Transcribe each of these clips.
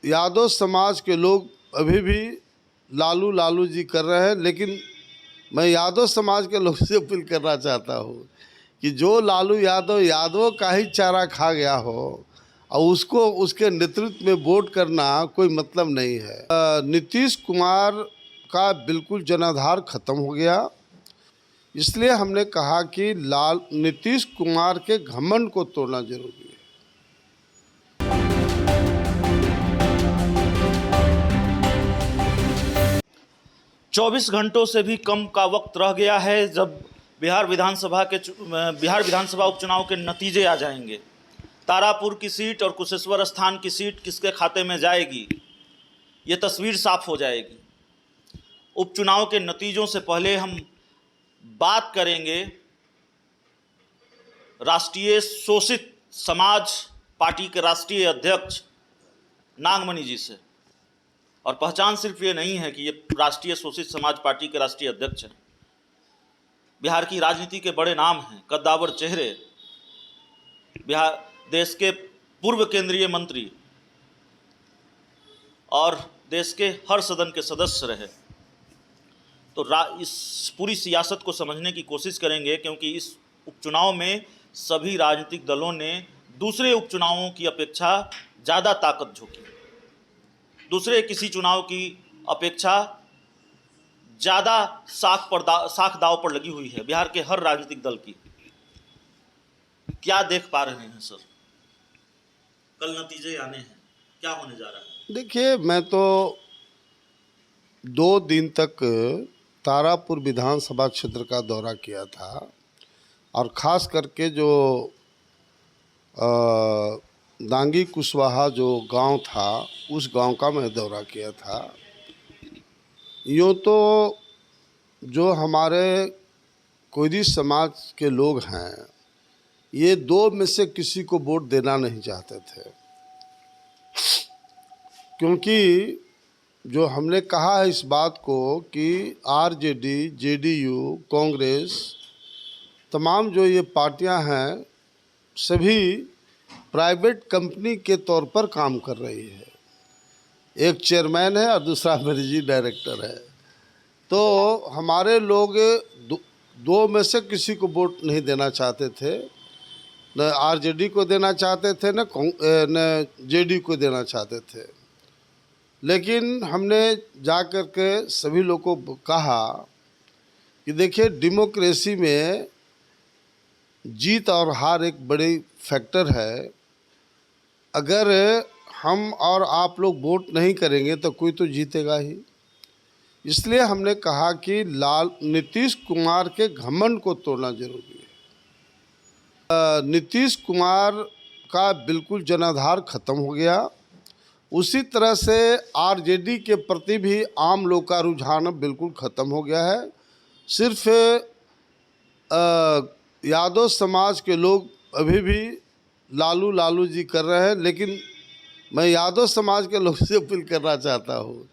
यादव समाज के लोग अभी भी लालू लालू जी कर रहे हैं, लेकिन मैं यादव समाज के लोग से अपील करना चाहता हूँ कि जो लालू यादव यादवों का ही चारा खा गया हो और उसको उसके नेतृत्व में वोट करना कोई मतलब नहीं है। नीतीश कुमार का बिल्कुल जनाधार खत्म हो गया, इसलिए हमने कहा कि नीतीश कुमार के घमंड को तोड़ना जरूरी है। 24 घंटों से भी कम का वक्त रह गया है जब बिहार विधानसभा उपचुनाव के नतीजे आ जाएंगे। तारापुर की सीट और कुशेश्वर स्थान की सीट किसके खाते में जाएगी, ये तस्वीर साफ हो जाएगी। उपचुनाव के नतीजों से पहले हम बात करेंगे राष्ट्रीय शोषित समाज पार्टी के राष्ट्रीय अध्यक्ष नागमणि जी से। और पहचान सिर्फ ये नहीं है कि ये राष्ट्रीय शोषित समाज पार्टी के राष्ट्रीय अध्यक्ष हैं, बिहार की राजनीति के बड़े नाम हैं, कद्दावर चेहरे, बिहार देश के पूर्व केंद्रीय मंत्री और देश के हर सदन के सदस्य रहे। तो इस पूरी सियासत को समझने की कोशिश करेंगे, क्योंकि इस उपचुनाव में सभी राजनीतिक दलों ने दूसरे उपचुनावों की अपेक्षा ज़्यादा ताकत झोंकी, दूसरे किसी चुनाव की अपेक्षा ज़्यादा साख दाव पर लगी हुई है बिहार के हर राजनीतिक दल की। क्या देख पा रहे हैं सर? कल नतीजे आने हैं, क्या होने जा रहा है? देखिए, मैं तो 2 दिन तक तारापुर विधानसभा क्षेत्र का दौरा किया था और ख़ास करके जो दांगी कुशवाहा जो गांव था, उस गांव का मैं दौरा किया था। यूँ तो जो हमारे कोयरी समाज के लोग हैं, ये 2 में से किसी को वोट देना नहीं चाहते थे, क्योंकि जो हमने कहा है इस बात को कि आरजेडी, जेडीयू, कांग्रेस, तमाम जो ये पार्टियां हैं, सभी प्राइवेट कंपनी के तौर पर काम कर रही है। एक चेयरमैन है और दूसरा मैनेजिंग डायरेक्टर है। तो हमारे लोग 2 में से किसी को वोट नहीं देना चाहते थे, न आरजेडी को देना चाहते थे, न जेडी को देना चाहते थे। लेकिन हमने जा कर के सभी लोगों को कहा कि देखिए, डेमोक्रेसी में जीत और हार एक बड़ी फैक्टर है। अगर हम और आप लोग वोट नहीं करेंगे तो कोई तो जीतेगा ही। इसलिए हमने कहा कि नीतीश कुमार के घमंड को तोड़ना जरूरी है। नीतीश कुमार का बिल्कुल जनाधार खत्म हो गया। उसी तरह से आरजेडी के प्रति भी आम लोग का रुझान बिल्कुल ख़त्म हो गया है। सिर्फ यादव समाज के लोग अभी भी लालू लालू जी कर रहे हैं, लेकिन मैं यादव समाज के लोग से अपील करना चाहता हूँ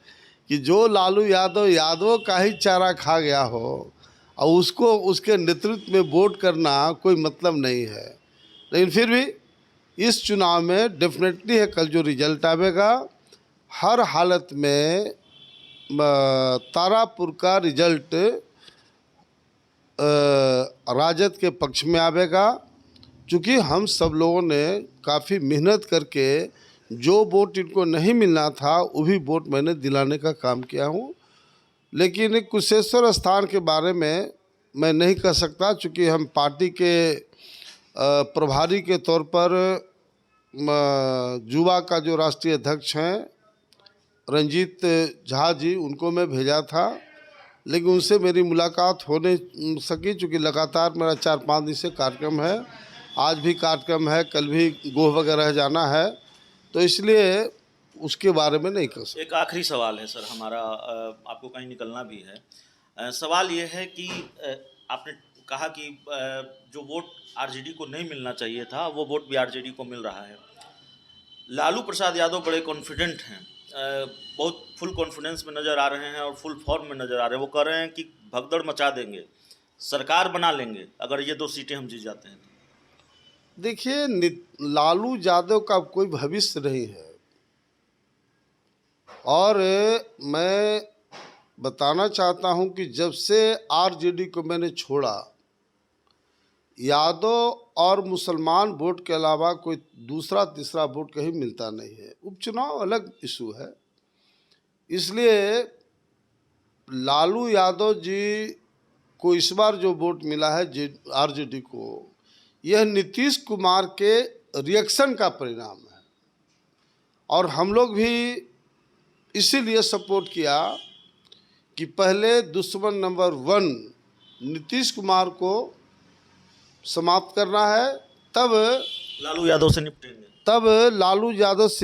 कि जो लालू यादव यादवों का ही चारा खा गया हो और उसको उसके नेतृत्व में वोट करना कोई मतलब नहीं है। लेकिन फिर भी इस चुनाव में डेफिनेटली है, कल जो रिजल्ट आवेगा, हर हालत में तारापुर का रिजल्ट राजद के पक्ष में आवेगा। चूँकि हम सब लोगों ने काफ़ी मेहनत करके जो वोट इनको नहीं मिलना था वो भी वोट मैंने दिलाने का काम किया हूँ। लेकिन कुशेश्वर स्थान के बारे में मैं नहीं कह सकता, चूँकि हम पार्टी के प्रभारी के तौर पर युवा का जो राष्ट्रीय अध्यक्ष हैं रंजीत झा जी, उनको मैं भेजा था, लेकिन उनसे मेरी मुलाकात हो नहीं सकी, चूँकि लगातार मेरा 4-5 दिन से कार्यक्रम है। आज भी कार्यक्रम है, कल भी गोह वगैरह जाना है, तो इसलिए उसके बारे में नहीं कर सकता। एक आखिरी सवाल है सर हमारा, आपको कहीं निकलना भी है। सवाल ये है कि आपने कहा कि जो वोट आरजेडी को नहीं मिलना चाहिए था, वो वोट भी आरजेडी को मिल रहा है। लालू प्रसाद यादव बड़े कॉन्फिडेंट हैं, बहुत फुल कॉन्फिडेंस में नज़र आ रहे हैं और फुल फॉर्म में नज़र आ रहे हैं। वो कह रहे हैं कि भगदड़ मचा देंगे, सरकार बना लेंगे अगर ये 2 सीटें हम जीत जाते हैं। देखिए, लालू यादव का कोई भविष्य नहीं है। और मैं बताना चाहता हूं कि जब से आरजेडी को मैंने छोड़ा, यादव और मुसलमान वोट के अलावा कोई दूसरा तीसरा वोट कहीं मिलता नहीं है। उपचुनाव अलग इशू है, इसलिए लालू यादव जी को इस बार जो वोट मिला है आरजेडी को, यह नीतीश कुमार के रिएक्शन का परिणाम है। और हम लोग भी इसीलिए सपोर्ट किया कि पहले दुश्मन नंबर 1 नीतीश कुमार को समाप्त करना है, तब लालू यादव से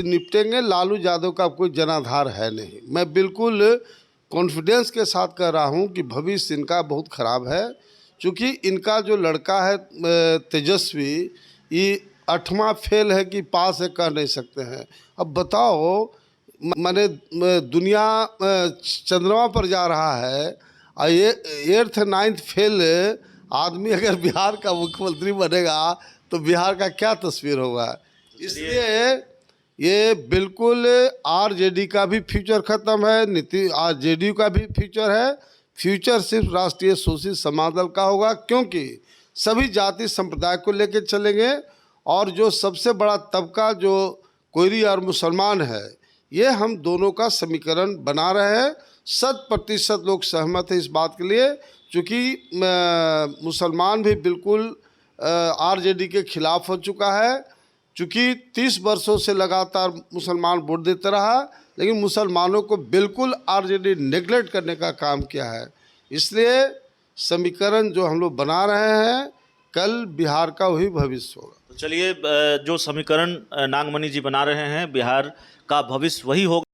निपटेंगे। लालू यादव का कोई जनाधार है नहीं। मैं बिल्कुल कॉन्फिडेंस के साथ कह रहा हूं कि भविष्य इनका बहुत ख़राब है, क्योंकि इनका जो लड़का है तेजस्वी, ये 8वां फेल है कि पास है कह नहीं सकते हैं। अब बताओ, माने दुनिया चंद्रमा पर जा रहा है और ये 8th 9th फेल आदमी अगर बिहार का मुख्यमंत्री बनेगा तो बिहार का क्या तस्वीर होगा। इसलिए ये बिल्कुल आरजेडी का भी फ्यूचर ख़त्म है, आरजेडी का भी फ्यूचर है। फ्यूचर सिर्फ राष्ट्रीय शोषित समाज दल का होगा, क्योंकि सभी जाति संप्रदाय को लेकर चलेंगे। और जो सबसे बड़ा तबका जो कोयरी और मुसलमान है, ये हम दोनों का समीकरण बना रहे हैं। 100% लोग सहमत हैं इस बात के लिए, चूँकि मुसलमान भी बिल्कुल आरजेडी के खिलाफ हो चुका है। चूँकि 30 वर्षों से लगातार मुसलमान वोट देते रहा, लेकिन मुसलमानों को बिल्कुल आरजेडी नेगलेक्ट करने का काम किया है। इसलिए समीकरण जो हम लोग बना रहे हैं, कल बिहार का वही भविष्य होगा। तो चलिए, जो समीकरण नागमणि जी बना रहे हैं, बिहार का भविष्य वही होगा।